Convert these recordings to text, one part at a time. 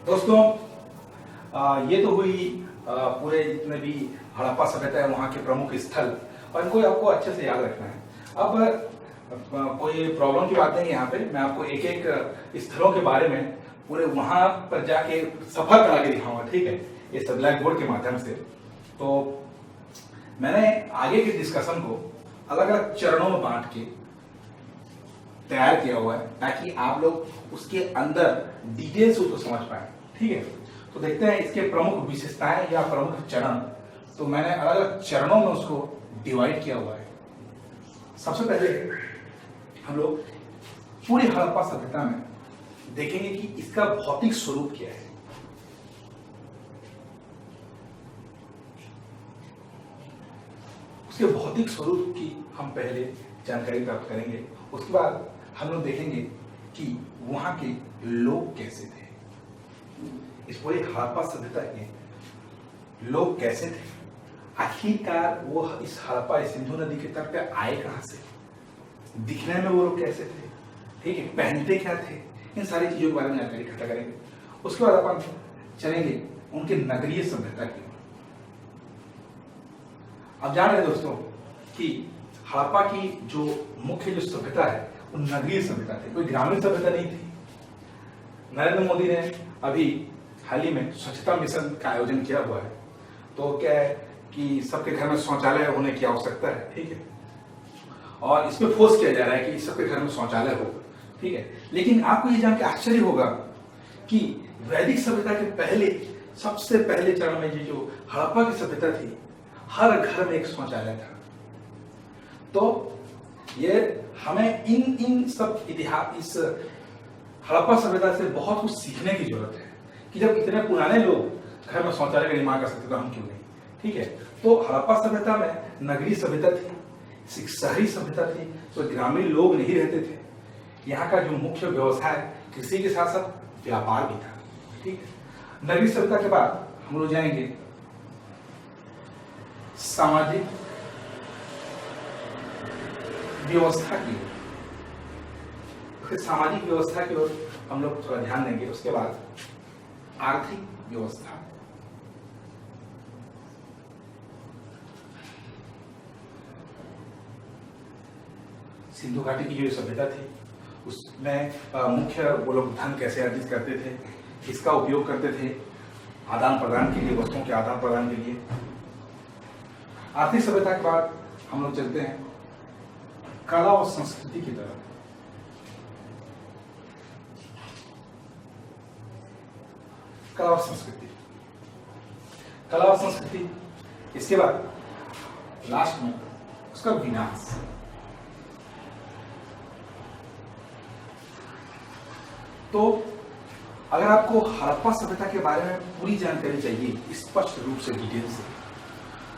दोस्तों, ये तो हुई पूरे जितने भी हड़प्पा सभ्यता है वहाँ के प्रमुख स्थल, और इनको आपको अच्छे से याद रखना है। अब कोई प्रॉब्लम की बात नहीं है यहाँ पे। मैं आपको एक एक स्थलों के बारे में पूरे वहाँ पर जाके सफर करा के दिखाऊंगा, ठीक है, ये सब ब्लैक बोर्ड के माध्यम से। तो मैंने आगे के डिस्कशन को अलग अलग चरणों में बांट के तैयार किया हुआ है ताकि आप लोग उसके अंदर डिटेल से उसको समझ पाए, ठीक है। तो देखते हैं इसके प्रमुख विशेषताएं या प्रमुख चरण। तो मैंने अलग अलग चरणों में उसको डिवाइड किया हुआ है। सबसे पहले हम लोग पूरी हड़प्पा सभ्यता में देखेंगे कि इसका भौतिक स्वरूप क्या है। उसके भौतिक स्वरूप की हम पहले जानकारी प्राप्त करेंगे। उसके बाद हम लोग देखेंगे कि वहां के लोग कैसे थे, इस पूरी हड़प्पा सभ्यता के लोग कैसे थे, आखिरकार वो इस हड़प्पा सिंधु नदी के तट पे आए कहां से, दिखने में वो लोग कैसे थे, ठीक है, पहनते क्या थे, इन सारी चीजों के बारे में जानकारी इकट्ठा करेंगे। उसके बाद अपन चलेंगे उनके नगरीय सभ्यता की। अब जान रहे दोस्तों कि हड़प्पा की जो मुख्य जो सभ्यता है वो नगरीय सभ्यता थी, कोई ग्रामीण सभ्यता नहीं थी। नरेंद्र मोदी ने अभी हाल ही में स्वच्छता मिशन का आयोजन किया हुआ है। तो क्या है कि सबके घर में शौचालय होने की आवश्यकता है, ठीक है, और इस पे फोर्स किया जा रहा है कि सबके घर में शौचालय हो, ठीक है। लेकिन आपको ये जान के आश्चर्य होगा कि वैदिक सभ्यता के पहले, सबसे पहले चरण में जो हड़प्पा की सभ्यता थी, हर घर में एक शौचालय था। तो ये हमें इन सब इतिहास, इस हड़प्पा सभ्यता से बहुत कुछ सीखने की जरूरत है कि जब इतने पुराने लोग घर में शौचालय का निर्माण कर सकते तो हम क्यों नहीं, ठीक है। तो हड़प्पा सभ्यता में नगरीय सभ्यता थी, शहरी सभ्यता थी, तो ग्रामीण लोग नहीं रहते थे। यहाँ का जो मुख्य व्यवसाय कृषि के साथ साथ व्यापार भी था, ठीक है। नगरीय सभ्यता के बाद हम लोग जाएंगे सामाजिक व्यवस्था की ओर। फिर सामाजिक व्यवस्था की ओर हम लोग थोड़ा ध्यान देंगे। उसके बाद आर्थिक व्यवस्था, सिंधु घाटी की जो सभ्यता थी उसमें मुख्य वो लोग धन कैसे अर्जित करते थे, इसका उपयोग करते थे आदान प्रदान के लिए, वस्तुओं के आदान प्रदान के लिए। आर्थिक सभ्यता के बाद हम लोग चलते हैं कला और संस्कृति की तरफ। कला और संस्कृति, कला और संस्कृति, इसके बाद लास्ट में उसका विनाश। तो अगर आपको हड़प्पा सभ्यता के बारे में पूरी जानकारी चाहिए स्पष्ट रूप से, डिटेल से,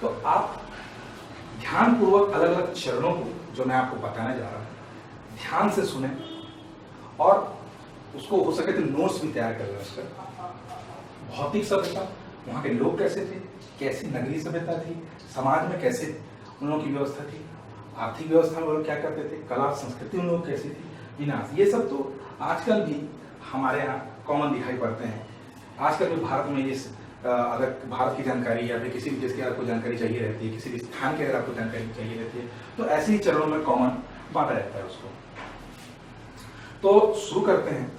तो आप ध्यानपूर्वक अलग अलग चरणों को जो मैं आपको बताने जा रहा हूं ध्यान से सुने, और उसको हो सके तो नोट्स भी तैयार कर लें उसका। भौतिक सभ्यता, वहाँ के लोग कैसे थे, कैसी नगरीय सभ्यता थी, समाज में कैसे उन लोगों की व्यवस्था थी, आर्थिक व्यवस्था में वो लोग क्या करते थे, कला संस्कृति उन लोग कैसी थी, विनाश, ये सब तो आजकल भी हमारे यहाँ कॉमन दिखाई पड़ते हैं। आजकल भी भारत में इस अगर भारत की जानकारी या फिर किसी भी देश की आपको जानकारी चाहिए रहती है, किसी भी स्थान की अगर आपको जानकारी चाहिए रहती है, तो ऐसे ही चरणों में कॉमन बांटा रहता है उसको। तो शुरू करते हैं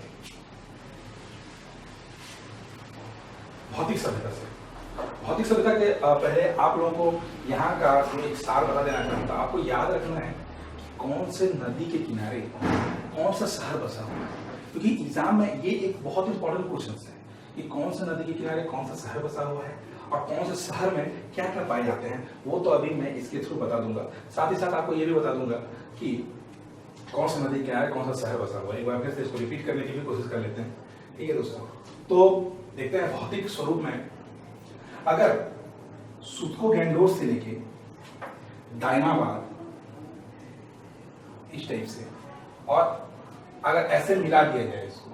भौतिक सभ्यता से। भौतिक सभ्यता के पहले आप लोगों को यहाँ का एक सार बता देना चाहूँगा। आपको याद रखना है कि कौन से नदी के किनारे कौन सा शहर बसा हुआ है, क्योंकि एग्जाम में ये एक बहुत इंपॉर्टेंट क्वेश्चन है कि कौन से नदी के किनारे कौन सा शहर बसा हुआ है और कौन से शहर में क्या क्या पाए जाते हैं। वो तो अभी मैं इसके थ्रू बता दूंगा। साथ ही साथ आपको ये भी बता दूंगा कि कौन सा नदी के किनारे कौन सा शहर बसा हुआ है। एक बार फिर से इसको रिपीट करने की भी कोशिश कर लेते हैं, ठीक है दोस्तों। तो देखते हैं भौतिक स्वरूप में, अगर सुतको गैंडोर से लेके दाइमाबाद इस टाइप से, और अगर ऐसे मिला दिया जाए इसको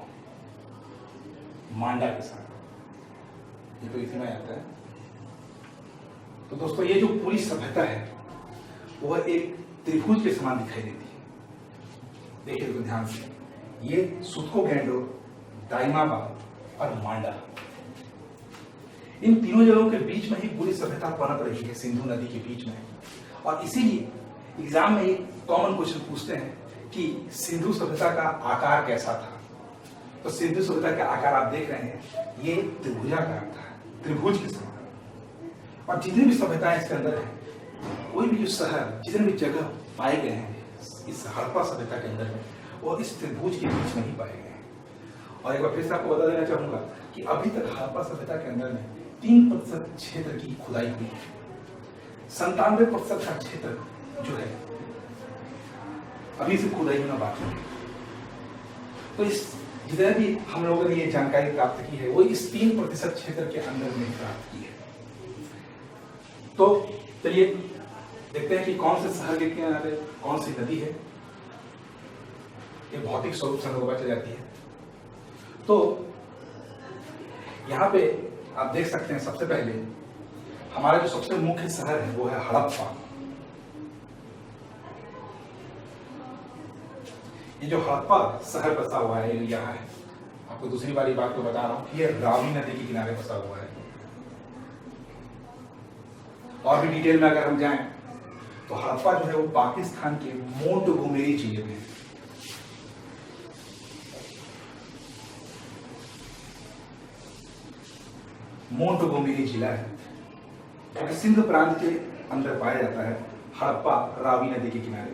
मांडा के साथ, ये तो इसी में आता है। तो दोस्तों ये जो पूरी सभ्यता है वह एक त्रिभुज के समान दिखाई देती है। देखिए तो ध्यान से, ये सुतको गैंडोर, दाइमाबाद और मांडा। इन तीनों जगहों के बीच में ही पूरी सभ्यता पनप रही है, सिंधु नदी के बीच में। और इसीलिए एग्जाम में एक कॉमन क्वेश्चन पूछते हैं कि सिंधु सभ्यता का आकार कैसा था। तो सिंधु सभ्यता का आकार आप देख रहे हैं, ये त्रिभुजाकार था, त्रिभुज के समान। और जितनी भी सभ्यताएं इसके अंदर है, कोई भी जो शहर, जितने भी जगह पाए गए हैं इस हड़प्पा सभ्यता के अंदर में, वो इस त्रिभुज के बीच में ही पाए गए हैं। और एक बार फिर से आपको बता देना चाहूंगा कि अभी तक हड़प्पा सभ्यता के अंदर में 3% क्षेत्र की खुदाई हुई है। 97% का क्षेत्र जो है अभी से खुदाई होना बाकी है। तो इस जितने भी हम लोगों ने ये जानकारी प्राप्त की है, वो इस 3% क्षेत्र के अंदर में प्राप्त की है। तो चलिए देखते हैं कि कौन से शहर के किनारे कौन सी नदी है। ये भौतिक स्वरूप से हम लोगों को पता जाती है। तो यहाँ पे आप देख सकते हैं, सबसे पहले हमारा जो सबसे मुख्य शहर है वो है हड़प्पा। ये जो हड़प्पा शहर बसा हुआ है, ये यहाँ है। आपको दूसरी बारी बात को बता रहा हूँ, ये रावी नदी के किनारे बसा हुआ है। और भी डिटेल में अगर हम जाएं तो हड़प्पा जो है वो पाकिस्तान के मोंटगोमेरी जिले में है। मोंटगोमेरी जिला है, जो सिंध प्रांत के अंदर पाया जाता है। हड़प्पा रावी नदी के किनारे।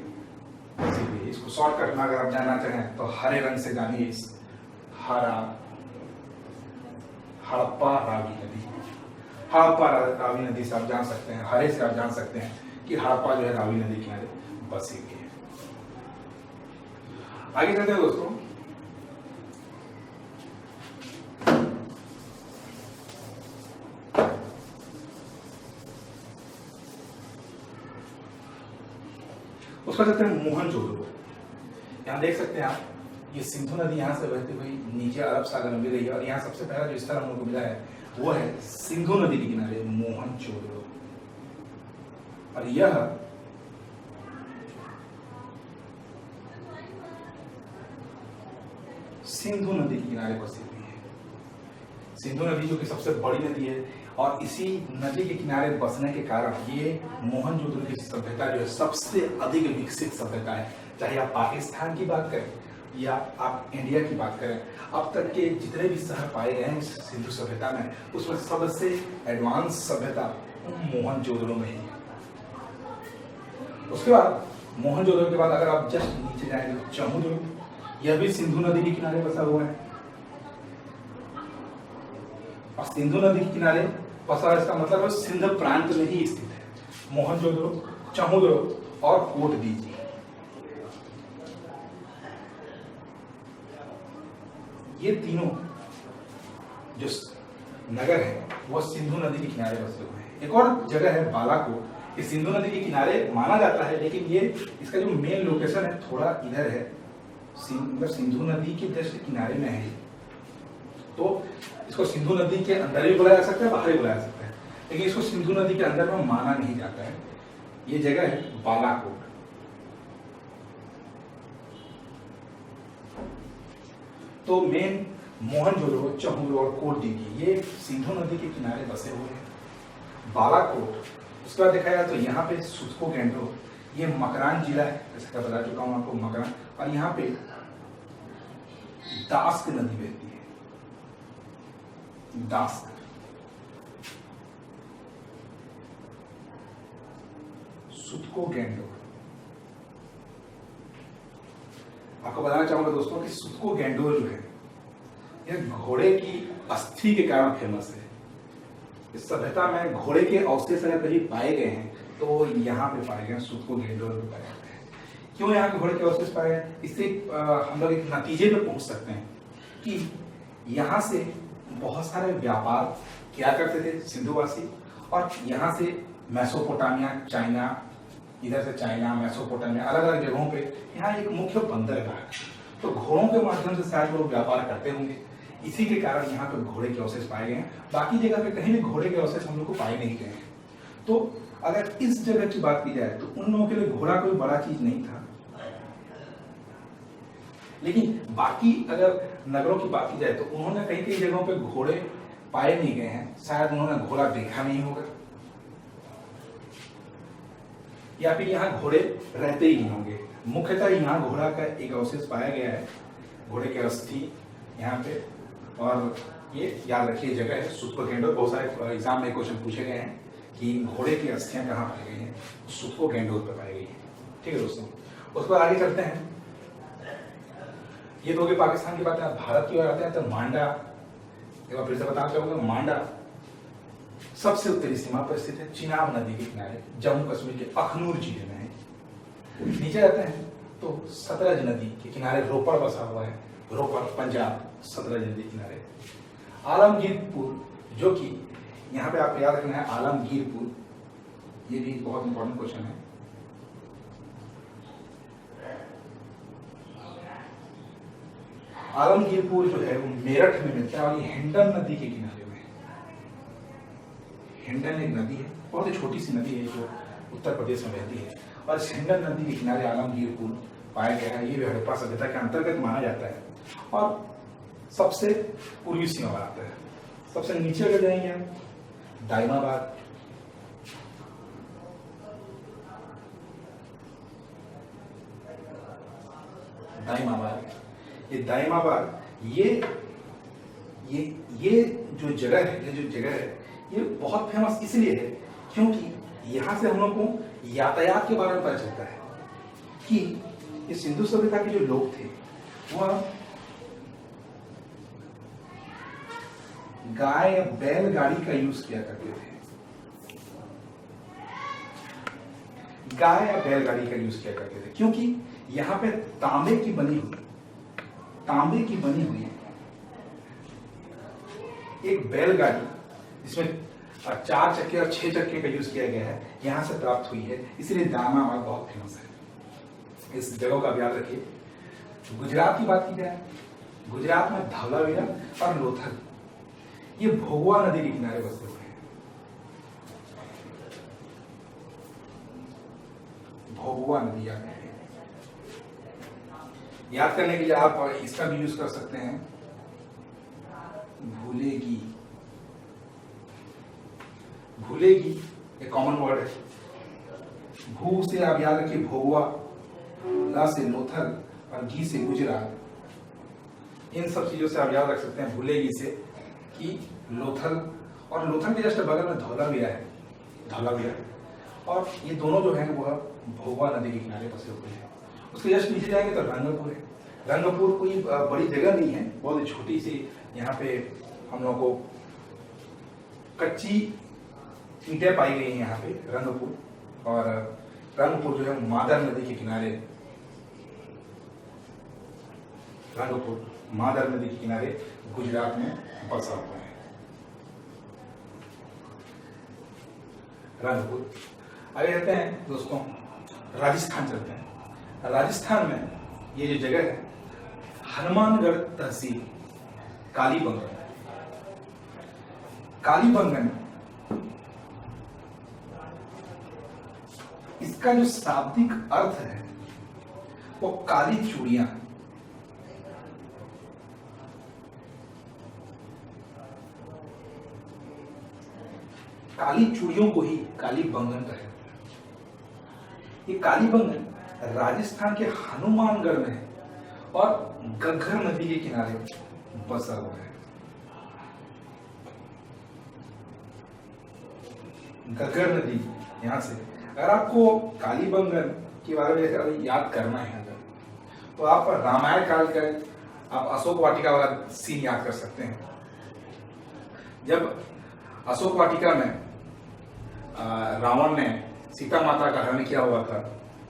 इसको शॉर्टकट में अगर आप जानना चाहें तो हरे रंग से जानिए, इस हड़प्पा रावी नदी। हड़प्पा रावी नदी से आप जान सकते हैं, हरे से आप जान सकते हैं कि हड़प्पा जो है रावी नदी किनारे बसी हुई है। आगे चलते हैं दोस्तों। उसका चलते हैं मोहनजोदड़ो। यहाँ देख सकते हैं आप, ये सिंधु नदी यहाँ से बहती हुई नीचे अरब सागर में मिल रही है। और यहाँ सबसे पहला जो स्थल हम लोग को मिला है वो है सिंधु नदी के किनारे मोहनजोदड़ो। और यह सिंधु नदी के किनारे बसी हुई है। सिंधु नदी जो कि सबसे बड़ी नदी है, और इसी नदी के किनारे बसने के कारण ये मोहनजोदड़ो की सभ्यता जो है सबसे अधिक विकसित सभ्यता है। चाहे आप पाकिस्तान की बात करें या आप इंडिया की बात करें, अब तक के जितने भी शहर पाए गए हैं सिंधु सभ्यता में, उसमें सबसे एडवांस सभ्यता मोहनजोदड़ो में ही है। उसके बाद मोहनजोदड़ो के बाद अगर आप जस्ट नीचे जाएंगे तो चमूदड़ो, यह भी सिंधु नदी के किनारे बसा हुआ है। और सिंधु नदी के किनारे बसा, इसका मतलब है सिंध प्रांत में ही स्थित है। मोहनजोदड़ो, चमूदड़ो और कोटदीजी, ये तीनों जो नगर है वो सिंधु नदी के किनारे बसे हुए हैं। एक और जगह है बालाकोट, ये सिंधु नदी के किनारे माना जाता है, लेकिन ये इसका जो मेन लोकेशन है थोड़ा इधर है, सिंधु नदी के जस्ट किनारे में है। तो इसको सिंधु नदी के अंदर भी बुलाया जा सकता है, बाहर भी बुलाया जा सकता है, लेकिन इसको सिंधु नदी के अंदर में माना नहीं जाता है। ये जगह है बालाकोट। तो मेन मोहनजोदड़ो, चमूदड़ो और कोटदीजी ये सिंधु नदी के किनारे बसे हुए हैं। बालाकोट, उसके बाद देखा जाए तो यहाँ पे सुत्को गेंडो, ये मकरान जिला है, जैसे कि बता चुका हूं आपको, मकरान। और यहाँ पे दास्क नदी बहती है, दास्क। सुत्को गेंडो, आपको बताना चाहूंगा दोस्तों कि सुत्को गेंडो जो है यह घोड़े की अस्थि के कारण फेमस है। इस सभ्यता में घोड़े के अवशेष अगर कहीं पाए गए हैं तो यहाँ पे पाए गए, सुत्को गेंडो में पाए जाते हैं। क्यों यहाँ के घोड़े के अवशेष पाए गए? इससे हम लोग एक नतीजे पे पहुंच सकते हैं कि यहाँ से बहुत सारे व्यापार किया करते थे सिंधुवासी, और यहाँ से मेसोपोटामिया, चाइना, इधर से चाइना, मेसोपोटामिया, अलग अलग जगहों पे यहाँ एक मुख्य बंदरगाह है। तो घोड़ों के माध्यम से शायद लोग व्यापार करते होंगे, इसी के कारण यहाँ पे घोड़े के अवशेष पाए गए हैं। बाकी जगह पे कहीं भी घोड़े के अवशेष हम लोग को पाए नहीं गए हैं। तो अगर इस जगह की बात की जाए तो उन लोगों के लिए घोड़ा कोई बड़ा चीज नहीं था, लेकिन बाकी अगर नगरों की बात की जाए तो उन्होंने कई कई जगहों पे घोड़े पाए नहीं गए हैं, शायद उन्होंने घोड़ा देखा नहीं होगा, या फिर यहाँ घोड़े रहते ही नहीं होंगे। मुख्यतः यहाँ घोड़ा का एक अवशेष पाया गया है, घोड़े की अस्थि यहाँ पे, और ये याद रखिए जगह है सुत्को गेंडोर। बहुत सारे एग्जाम में क्वेश्चन पूछे गए हैं कि घोड़े की अस्थियां कहाँ पाई गई हैं, सुत्को गेंडोर पर पाई गई है। ठीक है दोस्तों, उस पर आगे चलते हैं। ये तो हो गई पाकिस्तान की बात है। भारत की ओर आते हैं तो मांडा, एक बार फिर से बताना चाहूंगा, मांडा सबसे उत्तरी सीमा पर स्थित है, चिनाब नदी के किनारे, जम्मू कश्मीर के अखनूर जिले में है। नीचे जाते हैं तो सतलज नदी के किनारे रोपड़ बसा हुआ है, रोपड़ पंजाब, सतलज नदी के किनारे। आलमगीरपुर, जो कि यहाँ पे आपको याद रखना है आलमगीरपुर, ये भी बहुत इंपॉर्टेंट क्वेश्चन है। आलमगीरपुर जो है वो मेरठ में मिलता है और ये हिंडन नदी के किनारे में है। हिंडन एक नदी है, बहुत ही छोटी सी नदी है जो उत्तर प्रदेश में बहती है, और इस हिंडन नदी के किनारे आलमगीरपुर पाया गया है। ये भी हड़प्पा सभ्यता के अंतर्गत माना जाता है और सबसे पूर्वी सीमा पर आता है। सबसे नीचे अगर जाएंगे हम, दाइमाबाद, ये दाइमाबाद, ये जो जगह है, ये बहुत फेमस इसलिए है क्योंकि यहाँ से हम लोग को यातायात के बारे में पता चलता है कि ये सिंधु सभ्यता के जो लोग थे वह गाय या बैलगाड़ी का यूज किया करते थे। गाय या बैलगाड़ी का यूज किया करते थे क्योंकि यहाँ पे तांबे की बनी हुई एक बैलगाड़ी जिसमें 4 चक्के और 6 चक्के का यूज किया गया है, यहां से प्राप्त हुई है, इसलिए दाइमाबाद बहुत फेमस है। इस जगह का याद रखिए। गुजरात की बात की जाए, गुजरात में धवलावीरा और लोथल ये भोगवा नदी के किनारे बसे हुए हैं। भोगवा नदी याद करने के लिए आप इसका भी यूज कर सकते हैं, भूलेगी एक कॉमन वर्ड है। भू से आप याद रखिए भोगवा, ला से लोथल और घी से गुजरात। इन सब चीजों से आप याद रख सकते हैं भूलेगी से कि लोथल, और लोथल के जस्ट बगल में धौलावीरा है, और ये दोनों जो है वह भोगवा नदी के किनारे बसे हुए हैं। उसके जस्ट नीचे जाएंगे तो रंगपुर है। रंगपुर कोई बड़ी जगह नहीं है, बहुत ही छोटी सी, यहाँ पे हम लोग को कच्ची ईंटें पाई गई हैं यहाँ पे रंगपुर। और रंगपुर जो है मादर नदी के किनारे, रंगपुर मादर नदी के किनारे गुजरात में बसा हुआ है रंगपुर। आगे रहते हैं दोस्तों, राजस्थान चलते हैं। राजस्थान में ये जो जगह है हनुमानगढ़ तहसील, कालीबंगन, इसका जो शाब्दिक अर्थ है वो काली चूड़ियां। काली चूड़ियों को ही कालीबंगन कहते हैं। ये कालीबंगन राजस्थान के हनुमानगढ़ में है और घग्गर नदी के किनारे बसा हुआ है। घग्गर नदी यहां से, अगर आपको कालीबंगन के बारे में याद करना है तो आप रामायण काल का आप अशोक वाटिका वाला सीन याद कर सकते हैं। जब अशोक वाटिका में रावण ने सीता माता का हरण किया हुआ था,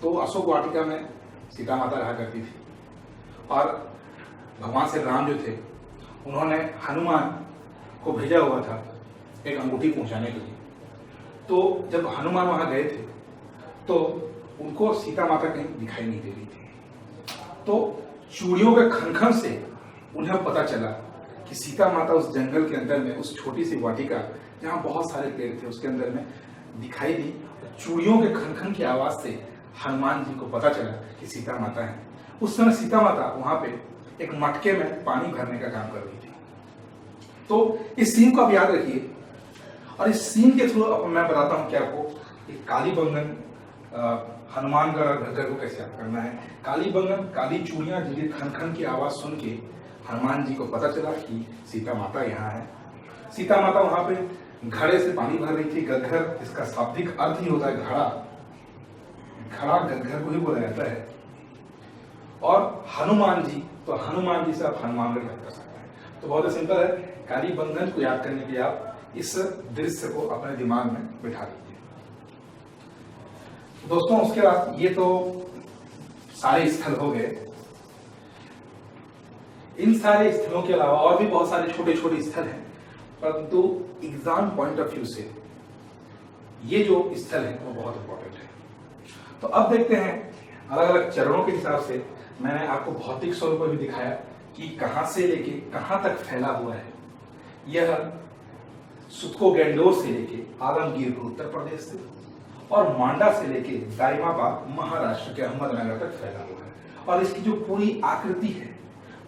तो अशोक वाटिका में सीता माता रहा करती थी, और भगवान श्री राम जो थे उन्होंने हनुमान को भेजा हुआ था एक अंगूठी पहुंचाने के लिए। तो जब हनुमान वहां गए थे तो उनको सीता माता कहीं दिखाई नहीं दे रही थी। तो चूड़ियों के खनखन से उन्हें पता चला कि सीता माता उस जंगल के अंदर में, उस छोटी सी वाटिका जहां बहुत सारे पेड़ थे उसके अंदर में दिखाई दी। चूड़ियों के खनखन की आवाज से हनुमान जी को पता चला कि सीता माता है। उस समय सीता माता वहां पे एक मटके में पानी भरने का काम कर रही थी। तो इस सीन को आप याद रखिए, और इस सीन के थ्रू अब मैं बताता हूं कि आपको कालीबंगन, हनुमानगढ़ और घग्गर को कैसे याद करना है। कालीबंगन, काली चूड़ियां जिनकी खन खन की आवाज सुन के हनुमान जी को पता चला कि सीता माता यहाँ है। सीता माता वहां पे घड़े से पानी भर रही थी। घग्गर, इसका शाब्दिक अर्थ ही होता है घड़ा, घड़ा घग्गर को ही बोला जाता है। और हनुमान जी, तो हनुमान जी से आप हनुमानगढ़ याद कर सकते हैं। तो बहुत ही सिंपल है, कालीबंगन को याद करने के लिए आप इस दृश्य को अपने दिमाग में बिठा लीजिए। दोस्तों उसके बाद ये तो सारे स्थल हो गए। इन सारे स्थलों के अलावा और भी बहुत सारे छोटे छोटे स्थल हैं, परंतु एग्जाम पॉइंट ऑफ व्यू से ये जो स्थल है वो बहुत इंपॉर्टेंट है। तो अब देखते हैं अलग अलग चरणों के हिसाब से। मैंने आपको भौतिक स्वरूप पर भी दिखाया कि कहां से लेके कहां तक फैला हुआ है। यह सुतको गैंडोर से लेके आलमगीर उत्तर प्रदेश से और मांडा से लेके दाइमाबाद महाराष्ट्र के अहमदनगर तक फैला हुआ है। और इसकी जो पूरी आकृति है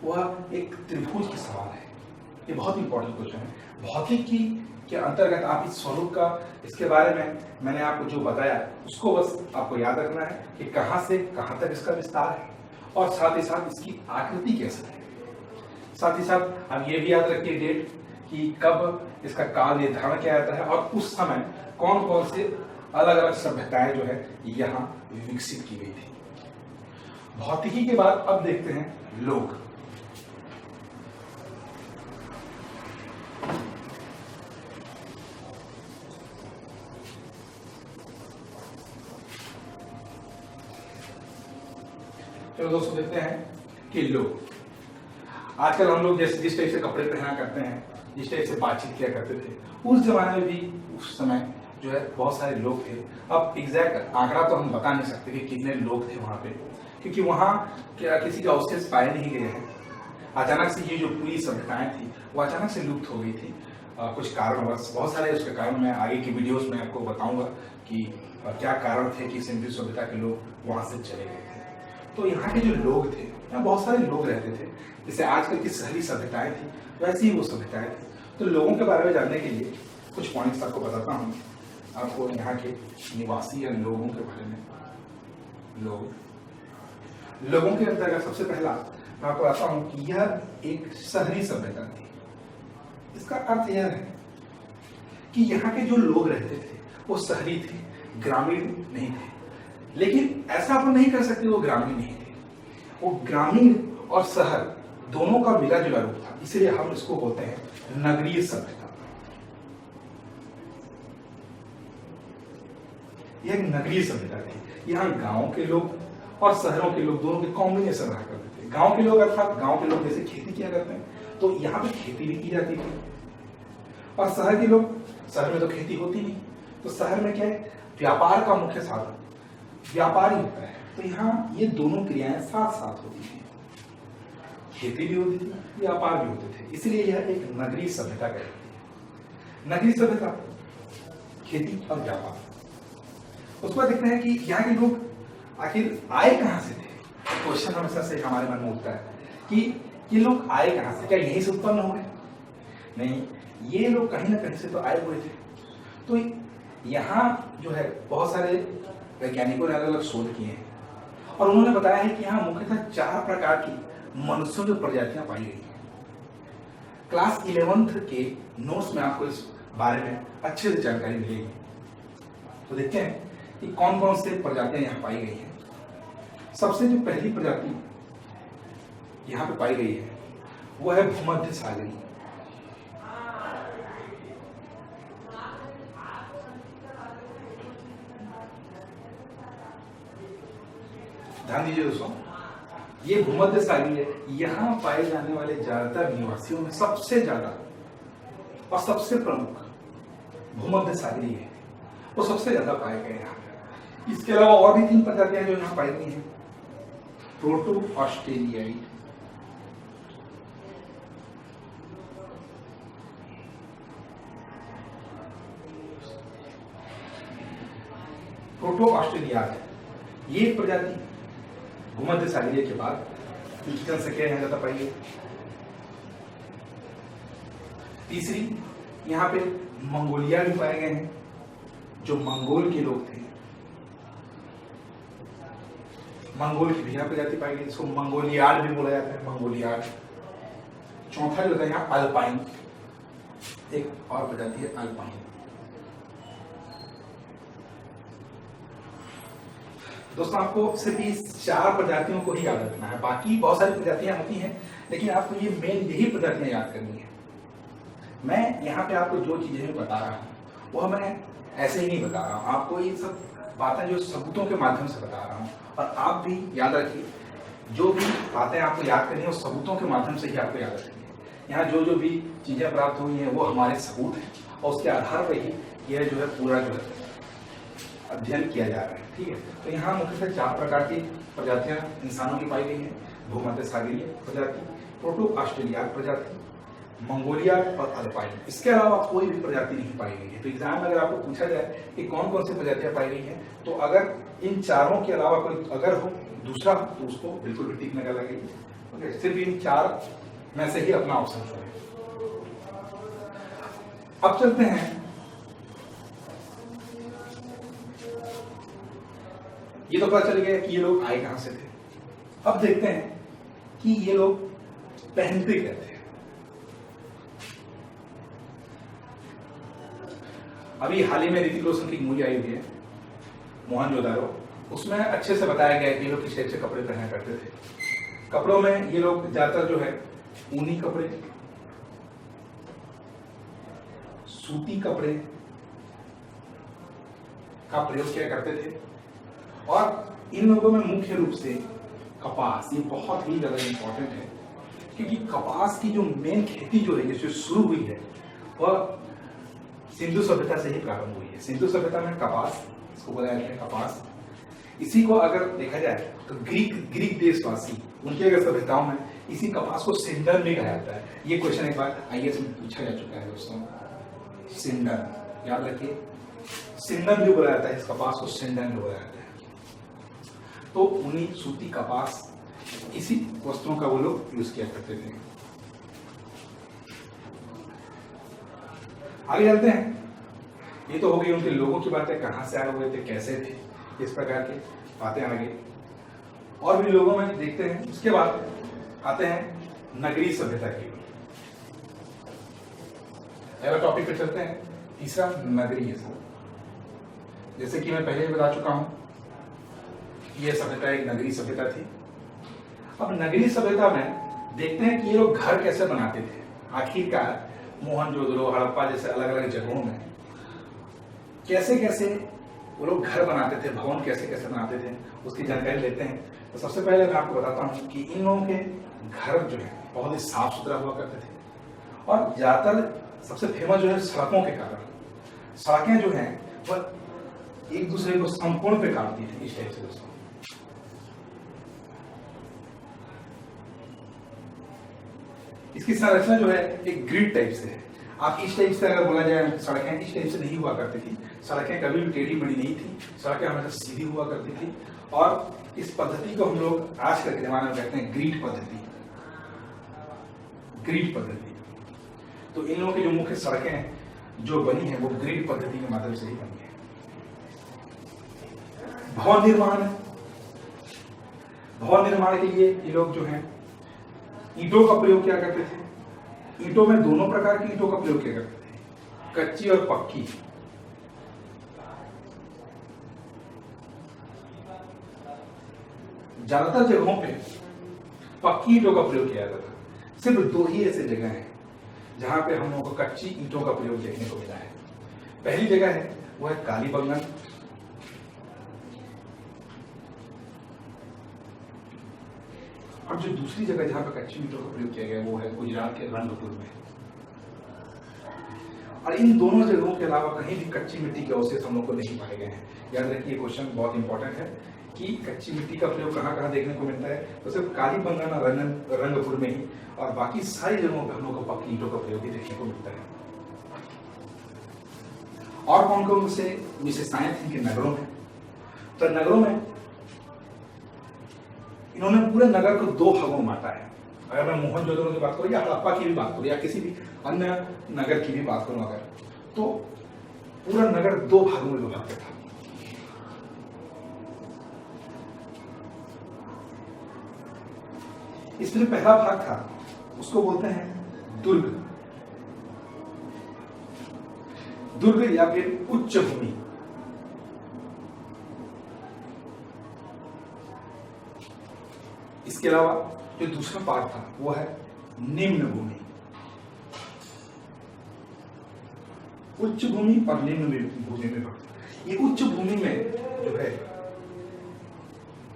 वह एक त्रिभुज की समान है। ये बहुत इंपॉर्टेंट क्वेश्चन है। भौतिकी के अंतर्गत आप इस स्वरूप का, इसके बारे में मैंने आपको जो बताया उसको बस आपको याद रखना है कि कहां से कहां तक इसका विस्तार है और साथ ही साथ इसकी आकृति कैसे है। साथ ही साथ आप ये भी याद रखिए डेट कि कब इसका काल निर्धारण किया जाता है और उस समय कौन कौन से अलग अलग सभ्यताएं जो है यहाँ विकसित की गई थी। भौतिकी के बाद अब देखते हैं लोग। चलो दोस्तों देखते हैं कि लोग आजकल हम लोग जैसे जिस टाइप से कपड़े पहना करते हैं, जिस टाइप से बातचीत किया करते थे, उस जमाने में भी उस समय जो है बहुत सारे लोग थे। अब एग्जैक्ट आंकड़ा तो हम बता नहीं सकते कि कितने लोग थे वहां पे, क्योंकि वहां क्या किसी का अवशेष पाए नहीं गए हैं। अचानक से ये जो पूरी सभ्यताएं थी वो अचानक से लुप्त हो गई थी कुछ कारणवश। बहुत सारे उसके कारण मैं आगे की वीडियोस में आपको बताऊंगा कि क्या कारण थे कि सिंधु सभ्यता के लोग वहां से चले गए थे। तो यहाँ के जो लोग थे, यहाँ बहुत सारे लोग रहते थे। जैसे आजकल की शहरी सभ्यताएं थी वैसी ही वो सभ्यताएं थी। तो लोगों के बारे में जानने के लिए कुछ पॉइंट्स आपको बताता हूँ। आपको यहाँ के निवासी या लोगों के बारे में, लोगों के अंतर्गत सबसे पहला मैं आपको बताता हूँ कि यह एक शहरी सभ्यता थी। इसका अर्थ यह है कि यहाँ के जो लोग रहते थे वो शहरी थे, ग्रामीण नहीं थे। लेकिन ऐसा आप नहीं कर सकते वो ग्रामीण नहीं थे। वो ग्रामीण और शहर दोनों का मिला जुला रूप था, इसलिए हम इसको बोलते हैं नगरीय सभ्यता। यह एक नगरीय सभ्यता थी। यहाँ गांव के लोग और शहरों के लोग दोनों के कॉम्बिनेशन रहा करते थे। गांव के लोग अर्थात गांव के लोग जैसे खेती किया करते हैं तो यहाँ पे खेती भी की जाती थी, और शहर के लोग, शहर में तो खेती होती नहीं, तो शहर में क्या है, व्यापार का मुख्य साधन व्यापार ही होता है। तो यहाँ ये दोनों क्रियाएं साथ साथ होती थी, खेती भी होती थी, व्यापार भी होते थे। इसलिए यह एक नगरीय सभ्यता कहलाती है। नगरीय सभ्यता, खेती और व्यापार। उसके बाद देखते हैं कि यहाँ के लोग आखिर आए कहाँ से थे। क्वेश्चन हमेशा से हमारे मन में उठता है कि ये लोग आए कहाँ से, क्या यहीं से उत्पन्न हो गए? नहीं, ये लोग कहीं ना कहीं से तो आए हुए थे। तो यहाँ जो है बहुत सारे वैज्ञानिकों ने अलग अलग शोध किए हैं और उन्होंने बताया है कि यहाँ मुख्यतः 4 प्रकार की मनुष्यों की प्रजातियां पाई गई हैं। क्लास 11th के नोट्स में आपको इस बारे में अच्छे से जानकारी मिलेगी। तो देखते हैं कि कौन कौन से प्रजातियां यहाँ पाई गई हैं। सबसे जो पहली प्रजाति यहाँ पे पाई गई है वो है भूमध्य सागरी। ध्यान दीजिए दोस्तों, ये भूमध्य सागरी है। यहाँ पाए जाने वाले ज्यादातर निवासियों में सबसे ज्यादा और सबसे प्रमुख भूमध्य सागरी है, वो सबसे ज्यादा पाए गए यहाँ पे। इसके अलावा और भी 3 प्रजातियां जो यहाँ पाई गई हैं। प्रोटो ऑस्ट्रेलियाई, प्रोटो ऑस्ट्रेलिया, ये प्रजाति भूमध्य सागरीय के बाद दूसरी जनसंख्या यहाँ ज्यादा पाई गई। तीसरी, यहाँ पे मंगोलिया भी पाए गए हैं, जो मंगोल के लोग थे, मंगोल की भी यहाँ प्रजाति पाई गई, जिसको मंगोलियाड भी बोला जाता है, मंगोलियाड। चौथा जो है यहाँ अल्पाइन, एक और प्रजाति है अल्पाइन। दोस्तों आपको सिर्फ इस 4 प्रजातियों को ही याद रखना है, बाकी बहुत सारी प्रजातियां होती हैं, लेकिन आपको ये मेन यही प्रजातियां याद करनी है। मैं यहाँ पे आपको जो चीजें बता रहा हूँ वह मैं ऐसे ही नहीं बता रहा हूँ, आपको ये सब बातें जो सबूतों के माध्यम से बता रहा हूँ। और आप भी याद रखिए, जो भी बातें आपको याद करनी है वो सबूतों के माध्यम से ही आपको याद रखनी है। यहाँ जो जो भी चीजें प्राप्त हुई हैं वो हमारे सबूत हैं, और उसके आधार पर ही यह जो है पूरा जो है अध्ययन किया जा रहा है। ठीक है, तो यहाँ मुख्यतः 4 प्रकार की प्रजातियां इंसानों की पाई गई हैं। भूमध्य सागरीय प्रजाति, प्रोटो ऑस्ट्रेलिया प्रजाति, मंगोलिया और अल्पाइन। इसके अलावा कोई भी प्रजाति नहीं पाई गई है। तो एग्जाम में अगर आपको पूछा जाए कि कौन कौन सी प्रजातियां पाई गई हैं, तो अगर इन 4 के अलावा कोई अगर हो दूसरा तो उसको बिल्कुल भी टिक नहीं लगेगी। ओके, सिर्फ इन 4 में से ही अपना ऑप्शन चुने। अब चलते हैं, ये तो पता चल गया कि ये लोग आए कहां से थे। अब देखते हैं कि ये लोग पहनते क्या थे। अभी हाल ही में ऋतिक रोशन की मूवी आई हुई है मोहनजोदारो, उसमें अच्छे से बताया गया है कि ये लोग किस टाइप से कपड़े पहना करते थे। कपड़ों में ये लोग ज्यादातर जो है ऊनी कपड़े, सूती कपड़े का प्रयोग किया करते थे। और इन लोगों में मुख्य रूप से कपास, ये बहुत ही ज्यादा इंपॉर्टेंट है, क्योंकि कपास की जो मेन खेती जो है जो शुरू हुई है वह सिंधु सभ्यता से ही प्रारंभ हुई है। सिंधु सभ्यता में कपास, इसको बोला जाता है कपास। इसी को अगर देखा जाए तो ग्रीक देशवासी, उनकी अगर सभ्यताओं में इसी कपास को सिंडन भी कहा जाता है। ये क्वेश्चन एक बार आईएएस में पूछा जा चुका है दोस्तों, सिंडन याद रखिए, सिंडन भी बोला जाता है, इस कपास को सिंडन भी बोला जाता है। तो ऊनी सूती कपास, इसी वस्त्रों का वो लोग यूज किया करते थे। आगे चलते हैं। ये तो हो गई उनके लोगों की बातें, कहां से आए हुए थे, कैसे थे, इस प्रकार की बातें आगे और भी लोगों में देखते हैं। उसके बाद आते हैं नगरीय सभ्यता की। अगला टॉपिक पे चलते हैं, तीसरा नगरीय सभ्यता। जैसे कि मैं पहले ही बता चुका हूं, यह सभ्यता एक नगरीय सभ्यता थी। अब नगरीय सभ्यता में देखते हैं कि ये लोग घर कैसे बनाते थे। आखिरकार मोहनजोदड़ो, हड़प्पा जैसे अलग अलग जगहों में कैसे कैसे वो लोग घर बनाते थे, भवन कैसे कैसे बनाते थे, उसकी जानकारी लेते हैं। तो सबसे पहले मैं आपको बताता हूँ कि इन लोगों के घर जो है बहुत ही साफ सुथरा हुआ करते थे, और ज्यादातर सबसे फेमस जो है सड़कों के कारण। सड़कें जो हैं वह एक दूसरे को संपूर्ण पे काटती थी, इस टाइप से दोस्तों। इसकी संरचना जो है एक ग्रिड टाइप से है। आप इस टाइप से अगर बोला जाए, सड़कें इस टाइप से नहीं हुआ करती थी, सड़कें कभी भी टेढ़ी मेढ़ी नहीं थी, सड़कें हमेशा सीधी हुआ करती थी। और इस पद्धति को हम लोग आज के जमाने में कहते हैं ग्रिड पद्धति। ग्रिड पद्धति। तो इन लोगों की जो मुख्य सड़कें जो बनी है वो ग्रिड पद्धति के माध्यम से ही बनी है। भवन निर्माण, भवन निर्माण के लिए ये लोग जो है ईंटों का प्रयोग किया करते थे। ईंटों में दोनों प्रकार की ईंटों का प्रयोग किया करते थे, कच्ची और पक्की। ज्यादातर जगहों पे पक्की ईंटों का प्रयोग किया जाता था। सिर्फ 2 ही ऐसे जगह हैं जहां पे हम लोगों को कच्ची ईंटों का प्रयोग देखने को मिला है। पहली जगह है वो है कालीबंगन, और जो दूसरी जगह जहां पर कच्ची ईंटों का प्रयोग किया गया वो है गुजरात के रंगपुर में। और इन दोनों जगहों के अलावा कहीं भी कच्ची मिट्टी के अवशेष हम लोग को नहीं पाए गए हैं। याद रखिए, क्वेश्चन बहुत इंपॉर्टेंट है कि कच्ची मिट्टी का प्रयोग कहां कहां देखने को मिलता है। तो सिर्फ कालीबंगन और रंगपुर में ही, और बाकी सारी जगहों पर हम लोग को पक्की ईंटों का प्रयोग ही देखने को मिलता है। और कौन कौन से विशेषताएं थी कि नगरों में, तो नगरों में इन्होंने पूरे नगर को दो भागों में बांटा है। अगर मैं मोहनजोदड़ो की बात करूं या हड़प्पा की भी बात करूं या किसी भी अन्य नगर की भी बात करूं अगर, तो पूरा नगर दो भागों में विभक्त था। इसमें पहला भाग था उसको बोलते हैं दुर्ग, दुर्ग या फिर उच्च भूमि। इसके अलावा जो दूसरा पार्ट था वो है निम्न भूमि। उच्च भूमि और निम्न भूमि में ये उच्च भूमि में जो है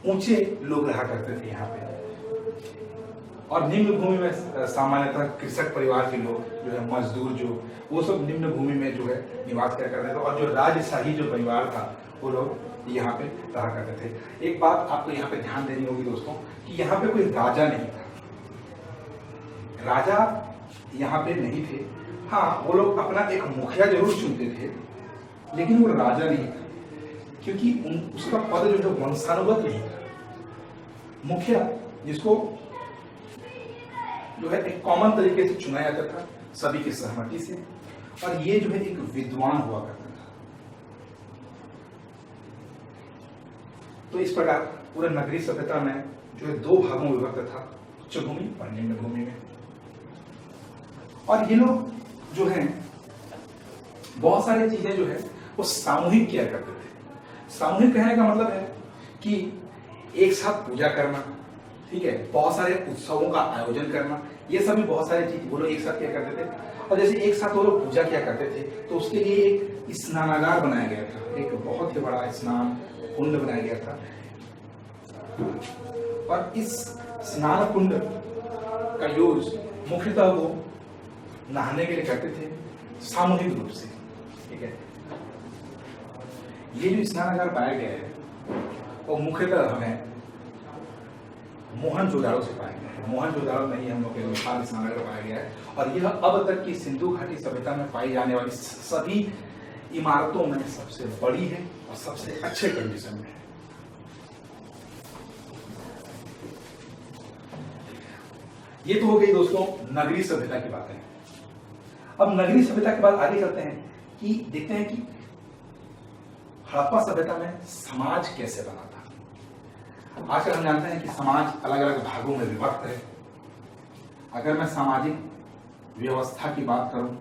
ऊंचे लोग रहा करते थे यहाँ पे, और निम्न भूमि में सामान्यतः कृषक परिवार के लोग जो है, मजदूर जो, वो सब निम्न भूमि में जो है निवास किया करते थे, और जो राजशाही जो परिवार था वो लोग यहाँ पे रहा करते थे। एक बात आपको यहाँ पे ध्यान देनी होगी दोस्तों कि यहाँ पे कोई राजा नहीं था, राजा यहाँ पे नहीं थे। हाँ, वो लोग अपना एक मुखिया जरूर चुनते थे, लेकिन वो राजा नहीं था, क्योंकि उसका पद जो है वंशानुगत नहीं था। मुखिया जिसको जो है एक कॉमन तरीके से चुना जाता था सभी की सहमति से, और ये जो है एक विद्वान हुआ करता था। तो इस प्रकार पूरे नगरीय सभ्यता में जो है दो भागों में विभक्त था, उच्च भूमि और निम्न भूमि में। और ये लोग जो हैं बहुत सारी चीजें जो है वो सामूहिक किया करते थे। सामूहिक कहने का मतलब है कि एक साथ पूजा करना, ठीक है, बहुत सारे उत्सवों का आयोजन करना, ये सभी बहुत सारी चीज वो लोग एक साथ किया करते थे। और जैसे एक साथ वो लोग पूजा किया करते थे तो उसके लिए एक स्नानागार बनाया गया था, एक बहुत ही बड़ा स्नान कुंड बनाया गया था। और इस स्नान कुंड का यूज मुख्यतः वो नहाने के लिए करते थे सामूहिक रूप से, ठीक है। ये जो स्नानागार पाया गया है वो मुख्यतः हमें मोहनजोदाड़ो से पाया गया है। मोहनजोदाड़ो में ही हम लोग के विशाल स्नानागार पाया गया है, और यह अब तक की सिंधु घाटी सभ्यता में पाई जाने वाली सभी इमारतों में सबसे बड़ी है और सबसे अच्छे कंडीशन में है। ये तो हो गई दोस्तों नगरीय सभ्यता की बातें। अब नगरीय सभ्यता के बाद आगे चलते हैं कि देखते हैं कि हड़प्पा सभ्यता में समाज कैसे बना था। आजकल हम जानते हैं कि समाज अलग अलग भागों में विभक्त है। अगर मैं सामाजिक व्यवस्था की बात करूं,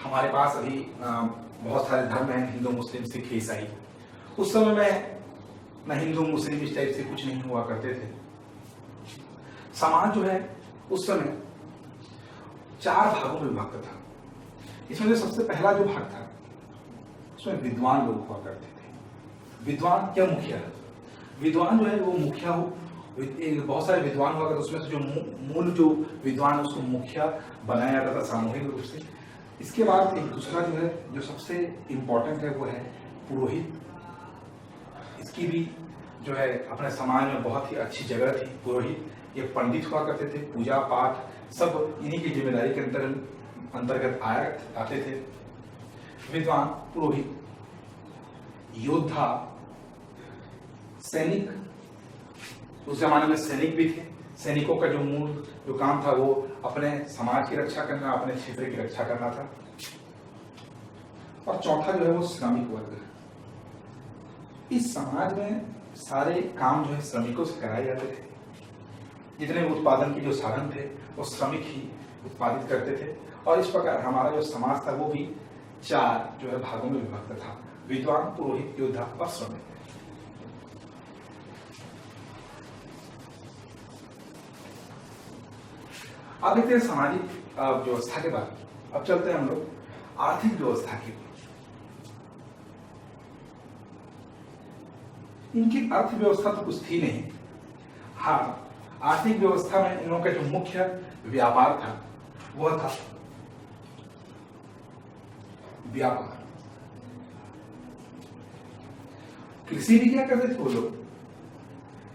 हमारे पास अभी बहुत सारे धर्म हैं, हिंदू मुस्लिम सिख ईसाई। उस समय में न हिंदू मुस्लिम इस टाइप से कुछ नहीं हुआ करते थे। समाज जो है उस समय चार भागों में विभक्त था। इसमें जो सबसे पहला जो भाग था उसमें विद्वान लोग हुआ करते थे। विद्वान क्या मुखिया, विद्वान जो है वो मुखिया हो, बहुत सारे विद्वान हुआ करते, उसमें से जो मूल जो विद्वान उसको मुखिया बनाया जाता था सामूहिक रूप से। इसके बाद एक दूसरा जो है जो सबसे इंपॉर्टेंट है वो है पुरोहित। इसकी भी जो है अपने समाज में बहुत ही अच्छी जगह थी। पुरोहित ये पंडित हुआ करते थे, पूजा पाठ सब इन्हीं की जिम्मेदारी के अंतर्गत आते थे। विद्वान, पुरोहित, योद्धा, सैनिक, उस जमाने में सैनिक भी थे। सैनिकों का जो मूल जो काम था वो अपने समाज की रक्षा करना, अपने क्षेत्र की रक्षा करना था। और चौथा जो है वो श्रमिक वर्ग। इस समाज में सारे काम जो है श्रमिकों से कराए जाते थे। जितने उत्पादन के जो साधन थे वो श्रमिक ही उत्पादित करते थे। और इस प्रकार हमारा जो समाज था वो भी चार जो है भागों में विभक्त था: विद्वान, पुरोहित, योद्धा और श्रमिक। अब देखते हैं सामाजिक व्यवस्था के बाद। अब चलते हैं हम लोग आर्थिक व्यवस्था की। इनकी अर्थव्यवस्था तो कुछ थी नहीं। हाँ, आर्थिक व्यवस्था में इन लोगों का जो मुख्य व्यापार था वह था व्यापार। कृषि भी क्या करते थे वो लोग,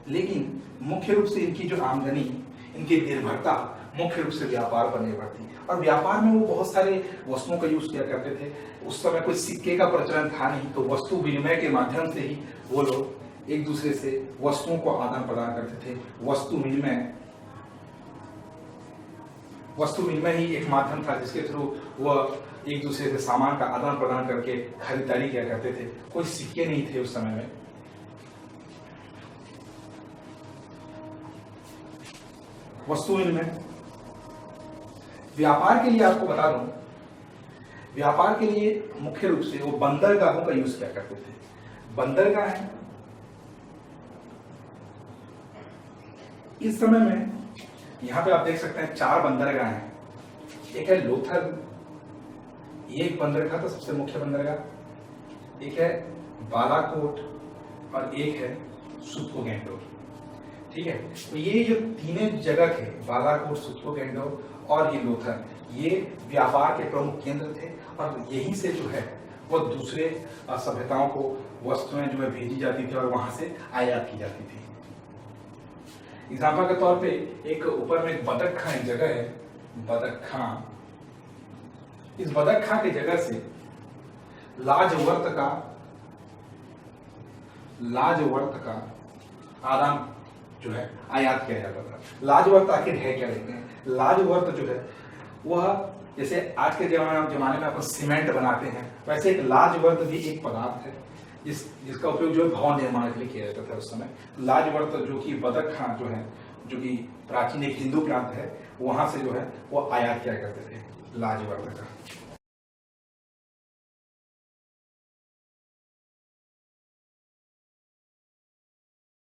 लेकिन मुख्य रूप से इनकी जो आमदनी, इनकी निर्भरता मुख्य रूप से व्यापार पर निर्भर थी। और व्यापार में वो बहुत सारे वस्तुओं का यूज किया करते थे। उस समय कोई सिक्के का प्रचलन था नहीं, तो वस्तु विनिमय के माध्यम से ही वो लोग एक दूसरे से वस्तुओं को आदान प्रदान करते थे। वस्तु विनिमय ही एक माध्यम था जिसके थ्रू वह एक दूसरे से सामान का आदान प्रदान करके खरीदारी किया करते थे। कोई सिक्के नहीं थे उस समय में। वस्तु विनिमय। व्यापार के लिए आपको बता दूं, व्यापार के लिए मुख्य रूप से वो बंदरगाहों का यूज किया करते थे। बंदरगाह है इस समय में, यहां पे आप देख सकते हैं 4 बंदरगाह हैं। एक है लोथल, ये एक बंदरगाह था, सबसे मुख्य बंदरगाह। एक है बालाकोट और एक है सुत्तोगेंडो। ठीक है, तो ये जो तीनों जगह थे, बालाकोट, सुत्तोगेंडो और ये लोथल, ये व्यापार के प्रमुख केंद्र थे और यहीं से जो है वो दूसरे सभ्यताओं को वस्तुएं जो है भेजी जाती थी और वहां से आयात की जाती थी। एग्जाम्पल के तौर पे एक ऊपर में एक बदक खां एक जगह है, बदक खां। इस बदक खां की जगह से लाजवर्त का आदान जो है आयात किया जाता था। लाजवर्त आखिर है क्या देखते हैं। लाजवर्त जो है वह जैसे आज के जमाने में अपन सीमेंट बनाते हैं, वैसे एक लाजवर्त भी एक पदार्थ है जिसका उपयोग जो है भवन निर्माण के लिए किया जाता था उस समय। लाजवर्त जो कि बदक खां जो है, जो कि प्राचीन एक हिंदू प्रांत है, वहां से जो है वो आयात किया करते थे लाजवर्त का।